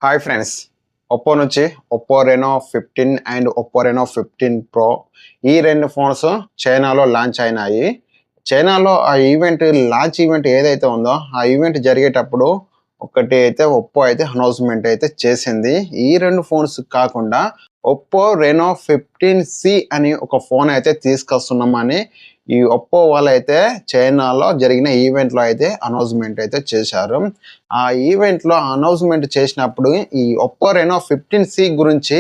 Hi friends, Oppo నుంచి Oppo Reno 15 and Oppo Reno 15 pro ఈ రెండు ఫోన్స్ చైనాలో లాంచ్ అయినాయి. చైనాలో ఆ లాంచ్ ఈవెంట్ ఏదైతే ఉందో ఆ ఈవెంట్ జరిగేటప్పుడు ఒకటి అయితే ఒప్పో అయితే అనౌన్స్మెంట్ అయితే చేసింది. ఈ రెండు ఫోన్స్ కాకుండా ఒప్పో రెనో 15C అని ఒక ఫోన్ అయితే తీసుకొస్తున్నామని ఈ ఒప్పో వాళ్ళైతే చైనాలో జరిగిన ఈవెంట్లో అయితే అనౌన్స్మెంట్ అయితే చేశారు. ఆ ఈవెంట్లో అనౌన్స్మెంట్ చేసినప్పుడు ఈ ఒప్పో రెనో 15C గురించి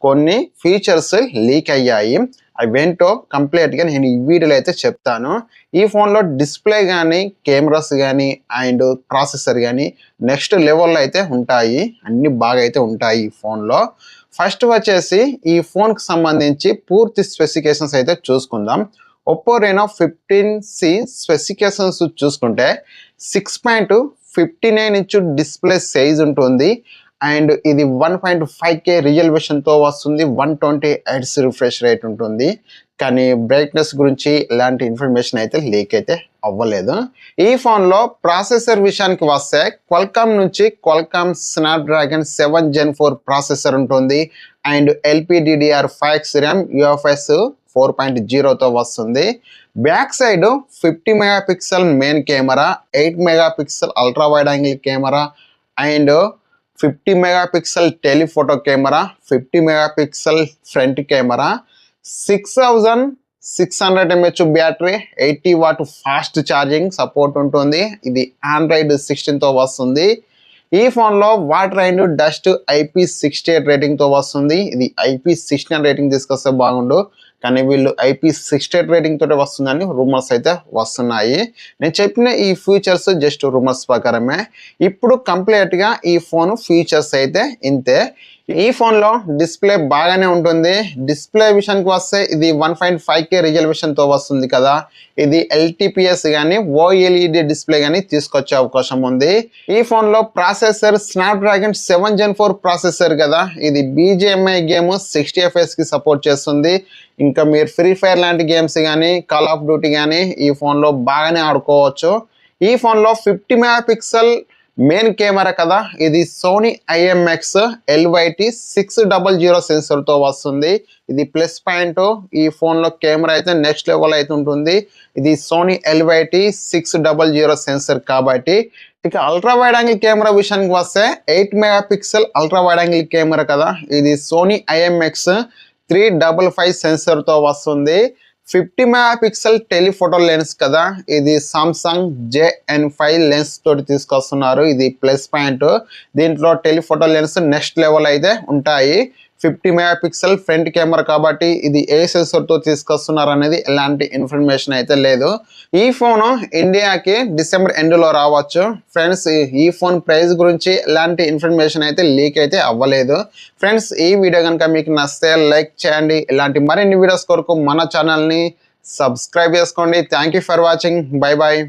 కొన్ని ఫీచర్స్ లీక్ అయ్యాయి. అవేంటో కంప్లీట్గా నేను ఈ వీడియోలో అయితే చెప్తాను. ఈ ఫోన్లో డిస్ప్లే కానీ కెమెరాస్ కానీ అండ్ ప్రాసెసర్ కానీ నెక్స్ట్ లెవెల్లో అయితే ఉంటాయి. అన్ని బాగా అయితే ఉంటాయి ఈ ఫోన్లో. ఫస్ట్ వచ్చేసి ఈ ఫోన్కి సంబంధించి పూర్తి స్పెసిఫికేషన్స్ అయితే చూసుకుందాం. ఒప్పో రెనో 15C స్పెసిఫికేషన్స్ చూసుకుంటే 6.59 ఇంచ్ డిస్ప్లే సైజ్ ఉంటుంది. అండ్ ఇది 1.5K రిజల్యూషన్తో వస్తుంది. 120 Hz రిఫ్రెష్ రేట్ ఉంటుంది. కానీ బ్రైట్నెస్ గురించి ఇలాంటి ఇన్ఫర్మేషన్ అయితే లీక్ అయితే అవ్వలేదు. ఈ ఫోన్లో ప్రాసెసర్ విషయానికి వస్తే క్వాల్కామ్ నుంచి క్వాల్కామ్ స్నాప్డ్రాగన్ 7 Gen 4 ప్రాసెసర్ ఉంటుంది. అండ్ LPDDR5X ర్యామ్ UFS 4.0తో వస్తుంది. Back side 50 megapixel main camera, 8 megapixel ultra wide angle camera and 50 megapixel telephoto camera, 50 megapixel front camera, 6600 mAh battery, 80 watt fast charging support ఉంటుంది. ఇది Android 16తో వస్తుంది. ఈ ఫోన్లో water and dust IP68 రేటింగ్తో వస్తుంది. ఇది IP69 rating తీసుకొస్తే బాగుండు, కానీ వీళ్ళు IP68 రేటింగ్ తోటి వస్తుందని రూమర్స్ అయితే వస్తున్నాయి. నేను చెప్పిన ఈ ఫీచర్స్ జస్ట్ రూమర్స్ ప్రకారమే. ఇప్పుడు కంప్లీట్గా ఈ ఫోన్ ఫీచర్స్ అయితే ఇంతే. ఈ ఫోన్లో డిస్ప్లే బాగానే ఉంటుంది. డిస్ప్లే విషయానికి వస్తే ఇది 1.5K రిజల్యూషన్తో వస్తుంది కదా. ఇది LTPS కానీ OLED డిస్ప్లే కానీ తీసుకొచ్చే అవకాశం ఉంది. ఈ ఫోన్లో ప్రాసెసర్ స్నాప్డ్రాగన్ 7 Gen 4 ప్రాసెసర్ కదా. ఇది BGMI గేమ్ 60 FPS సపోర్ట్ చేస్తుంది. ఇంకా మీరు ఫ్రీ ఫైర్ లాంటి గేమ్స్ కానీ కాల్ ఆఫ్ డ్యూటీ కానీ ఈ ఫోన్లో బాగానే ఆడుకోవచ్చు. ఈ ఫోన్లో 50 మెగాపిక్సెల్ మెయిన్ కెమెరా కదా. ఇది సోనీ IMX LYT 600 సెన్సర్తో వస్తుంది. ఇది ప్లస్ పాయింట్. ఈ ఫోన్లో కెమెరా అయితే నెక్స్ట్ లెవెల్ అయితే ఉంటుంది. ఇది సోనీ LYT 600 సెన్సర్ కాబట్టి. ఇక అల్ట్రా వైడ్ యాంగిల్ కెమెరా విషయానికి వస్తే 8 megapixel ultra wide angle camera కదా. ఇది సోనీ IMX 355 సెన్సర్తో వస్తుంది. 50 మెగాపిక్సెల్ టెలిఫోటో లెన్స్ కదా. ఇది సామ్సంగ్ JN5 లెన్స్ తోటి తీసుకొస్తున్నారు. ఇది ప్లస్ పాయింట్. దీంట్లో టెలిఫోటో లెన్స్ నెక్స్ట్ లెవెల్ అయితే ఉంటాయి. 50 మెగాపిక్సెల్ ఫ్రంట్ కెమెరా కాబట్టి ఇది ఏ సెన్సర్తో తీసుకొస్తున్నారు అనేది ఎలాంటి ఇన్ఫర్మేషన్ అయితే లేదు. ఈ ఫోన్ ఇండియాకి డిసెంబర్ ఎండ్లో రావచ్చు. ఫ్రెండ్స్, ఈ ఫోన్ ప్రైస్ గురించి ఎలాంటి ఇన్ఫర్మేషన్ అయితే లీక్ అయితే అవ్వలేదు. ఫ్రెండ్స్, ఈ వీడియో కనుక మీకు నచ్చితే లైక్ చేయండి. ఇలాంటి మరిన్ని వీడియోస్ కొరకు మన ఛానల్ని సబ్స్క్రైబ్ చేసుకోండి. Thank you for watching. Bye bye.